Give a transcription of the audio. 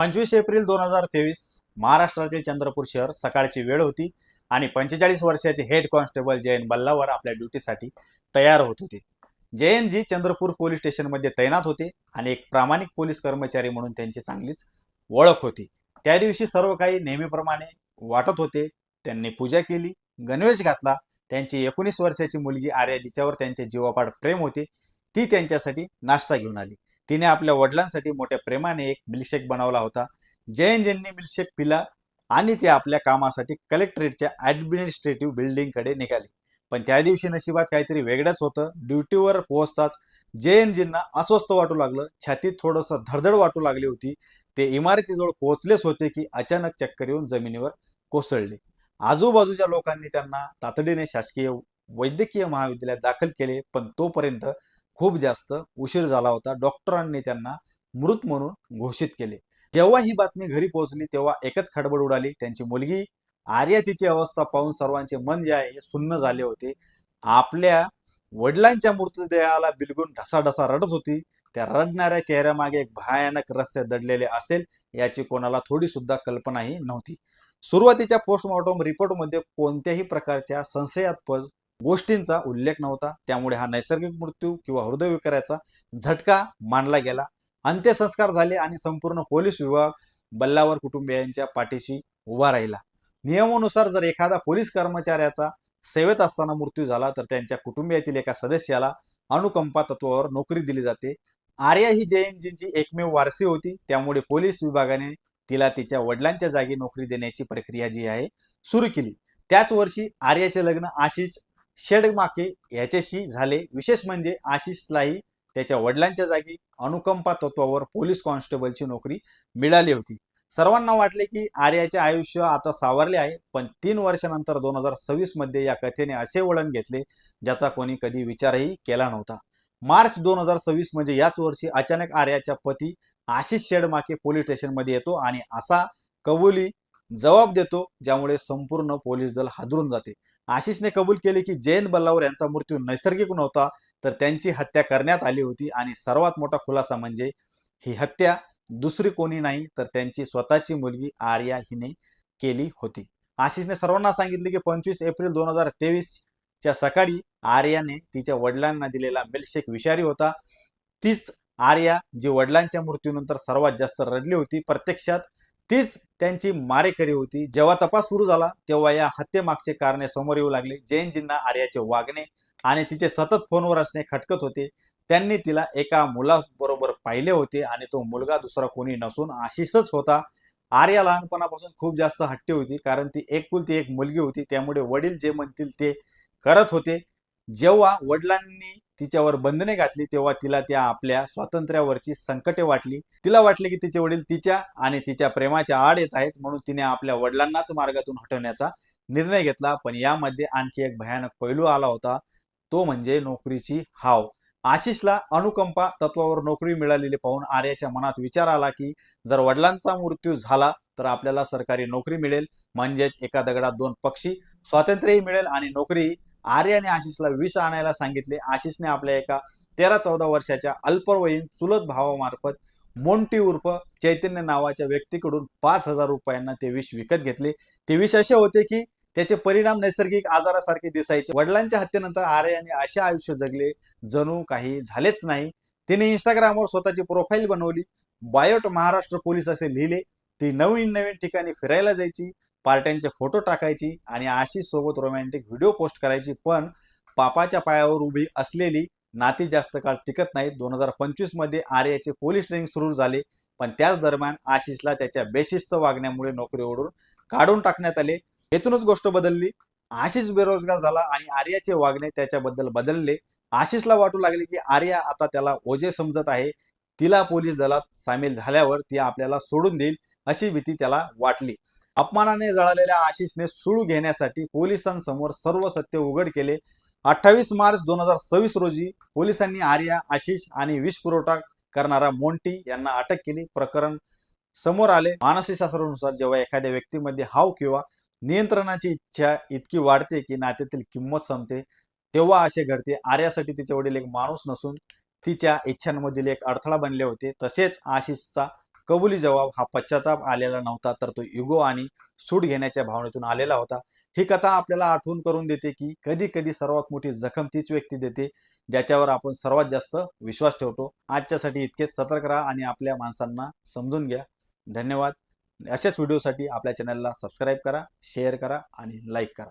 25 April 2023 महाराष्ट्रातील चंद्रपूर शहर सकाळची वेळ होती आणि 45 वर्षाचे हेड कॉन्स्टेबल जयंत बल्लावर आपल्या ड्युटीसाठी तयार होत होते. जयंतजी चंद्रपूर पोलीस स्टेशनमध्ये तैनात होते आणि एक प्रामाणिक पोलीस कर्मचारी म्हणून त्यांची चांगलीच ओळख होती. त्या दिवशी सर्व काही नेहमीप्रमाणे वाटत होते. त्यांनी पूजा केली, गणवेश घातला. त्यांची 19 वर्षाची मुलगी आर्या, जिच्यावर त्यांचे जीवापाड प्रेम होते, ती त्यांच्यासाठी नाश्ता घेऊन आली. तिने आपल्या वडिलांसाठी मोठ्या प्रेमाने एक मिल्कशेक बनवला होता. जयंतजींनी मिल्कशेक पिला आणि ते आपल्या कामासाठी कलेक्टरेटच्या ॲडमिनिस्ट्रेटिव्ह बिल्डिंगकडे निघाले. पण त्या दिवशी नशिबात काहीतरी वेगळंच होतं. ड्युटीवर पोहोचताच जयंतजींना अस्वस्थ वाटू लागलं. छातीत थोडंसं धडधड वाटू लागली होती. ते इमारतीजवळ पोहोचलेच होते की अचानक चक्कर येऊन जमिनीवर कोसळले. आजूबाजूच्या लोकांनी त्यांना तातडीने शासकीय वैद्यकीय महाविद्यालयात दाखल केले, पण तोपर्यंत खूप जास्त उशीर झाला होता. डॉक्टरांनी त्यांना मृत म्हणून घोषित केले. जेव्हा ही बातमी घरी पोहोचली तेव्हा एकच खडबड उडाली. त्यांची मुलगी आर्या, तिची अवस्था पाहून सर्वांचे मन जे आहे हे सुन्न झाले होते. आपल्या वडिलांच्या मृतदेहाला बिलगून ढसाढसा रडत होती. त्या रडणाऱ्या चेहऱ्यामागे एक भयानक रहस्य दडलेले असेल याची कोणाला थोडी सुद्धा कल्पनाही नव्हती. सुरुवातीच्या पोस्टमॉर्टम रिपोर्टमध्ये कोणत्याही प्रकारच्या संशयास्पद गोष्टींचा उल्लेख नव्हता. त्यामुळे हा नैसर्गिक मृत्यू किंवा हृदयविकाराचा झटका मानला गेला. अंत्यसंस्कार झाले आणि संपूर्ण पोलीस विभाग बल्लावर कुटुंबियांच्या पाठीशी उभा राहिला. नियमानुसार जर एखादा पोलीस कर्मचाऱ्याचा सेवेत असताना मृत्यू झाला तर त्यांच्या कुटुंबियातील एका सदस्याला अनुकंपा तत्वावर नोकरी दिली जाते. आर्या ही जयंतजींची एकमेव वारसी होती. त्यामुळे पोलीस विभागाने तिला तिच्या वडिलांच्या जागी नोकरी देण्याची प्रक्रिया जी आहे सुरू केली. त्याच वर्षी आर्याचे लग्न आशिष शेडमाके याच्याशी झाले. विशेष म्हणजे आशिषलाही त्याच्या वडिलांच्या जागी अनुकंपा तत्वावर पोलीस कॉन्स्टेबलची नोकरी मिळाली होती. सर्वांना वाटले की आर्याचे आयुष्य आता सावरले आहे. पण 3 वर्षानंतर 2026 मध्ये या कथेने असे वळण घेतले ज्याचा कोणी कधी विचारही केला नव्हता. मार्च 2026 म्हणजे याच वर्षी अचानक आर्याचा पती आशिष शेडमाके पोलीस स्टेशनमध्ये येतो आणि असा कबुली जबाब देतो ज्यामुळे संपूर्ण पोलीस दल हादरून जाते. आशिषने कबूल केले की जयंत बल्लावर यांचा मृत्यू नैसर्गिक नव्हता, तर त्यांची हत्या करण्यात आली होती. आणि सर्वात मोठा खुलासा म्हणजे ही हत्या दुसरी कोणी नाही तर त्यांची स्वतःची मुलगी आर्या हिने केली होती. आशिषने सर्वांना सांगितले की 25 एप्रिल 2023 च्या सकाळी आर्याने तिच्या वडिलांना दिलेला मिल्कशेक विषारी होता. तीच आर्या जी वडिलांच्या मृत्यूनंतर सर्वात जास्त रडली होती, प्रत्यक्षात तीच त्यांची मारेकरी होती. जेव्हा तपास सुरू झाला तेव्हा या हत्येमागचे कारणे समोर येऊ लागले. जयंतजींना आर्याचे वागणे आणि तिचे सतत फोनवर असणे खटकत होते. त्यांनी तिला एका मुलाबरोबर पाहिले होते आणि तो मुलगा दुसरा कोणी नसून आशिषच होता. आर्या लहानपणापासून खूप जास्त हट्टी होती, कारण ती एकुलती एक मुलगी होती. त्यामुळे वडील जे म्हणतील ते करत होते. जेव्हा वडिलांनी तिच्यावर बंधने घातली तेव्हा तिला त्या आपल्या स्वातंत्र्यावरची संकटे वाटली. तिला वाटले की तिचे वडील तिच्या आणि तिच्या प्रेमाच्या आड येत आहेत, म्हणून तिने आपल्या वडिलांनाच मार्गातून हटवण्याचा निर्णय घेतला. पण यामध्ये आणखी एक भयानक पैलू आला होता, तो म्हणजे नोकरीची हाव. आशिषला अनुकंपा तत्वावर नोकरी मिळालेली पाहून आर्याच्या मनात विचार आला की जर वडिलांचा मृत्यू झाला तर आपल्याला सरकारी नोकरी मिळेल, म्हणजेच एका दगडात दोन पक्षी, स्वातंत्र्यही मिळेल आणि नोकरी. आर्याने आशिषला विष आणायला सांगितले. आशिषने आपल्या एका 13-14 वर्षाच्या अल्पवयीन चुलत भावामार्फत मोंटी उर्फ चैतन्य नावाच्या व्यक्तीकडून 5,000 रुपयांना ते विष विकत घेतले. ते विष असे होते की त्याचे परिणाम नैसर्गिक आजारासारखे दिसायचे. वडिलांच्या हत्येनंतर आर्याने असे आयुष्य जगले जणू काही झालेच नाही. तिने इंस्टाग्रामवर स्वतःची प्रोफाईल बनवली, बायोट महाराष्ट्र पोलीस असे लिहिले. ती नवीन नवीन ठिकाणी फिरायला जायची, पार्ट्यांचे फोटो टाकायची आणि आशिष सोबत रोमॅन्टिक व्हिडिओ पोस्ट करायची. पण पापाच्या पायावर उभी असलेली नाती जास्त काळ टिकत नाहीत. 2025 मध्ये आर्याचे पोलीस ट्रेनिंग सुरू झाले, पण त्याच दरम्यान आशिषला त्याच्या बेशिस्त वागण्यामुळे नोकरीवरून काढून टाकण्यात आले. येथूनच गोष्ट बदलली. आशिष बेरोजगार झाला आणि आर्याचे वागणे त्याच्याबद्दल बदलले. आशिषला वाटू लागले की आर्या आता त्याला ओझे समजत आहे. तिला पोलीस दलात सामील झाल्यावर ती आपल्याला सोडून देईल अशी भीती त्याला वाटली. अपमानाने जळालेल्या आशिषने सूड घेण्यासाठी पोलिसांसमोर सर्व सत्य उघड केले. 28 मार्च 2026 रोजी पोलिसांनी आर्या, आशिष आणि विष पुरवठा करणारा मोंटी यांना अटक केली. प्रकरण समोर आले. मानसशास्त्रानुसार जेव्हा एखाद्या व्यक्तीमध्ये हाव किंवा नियंत्रणाची इच्छा इतकी वाढते की नात्यातील किंमत संपते, तेव्हा असे घडते. आर्यासाठी तिचे वडील एक माणूस नसून तिच्या इच्छांमधील एक अडथळा बनले होते. तसेच आशिषचा कबुली जबाब हा पश्चाताप आलेला नव्हता, तर तो इगो आणि सूट घेण्याच्या भावनेतून आलेला होता. ही कथा आपल्याला आठवण करून देते की कधी कधी सर्वात मोठी जखम तीच व्यक्ती देते ज्याच्यावर आपण सर्वात जास्त विश्वास ठेवतो. आजच्यासाठी इतकेच. सतर्क राहा आणि आपल्या माणसांना समजून घ्या. धन्यवाद. अशाच व्हिडिओसाठी आपल्या चॅनलला सबस्क्राईब करा, शेअर करा आणि लाईक करा.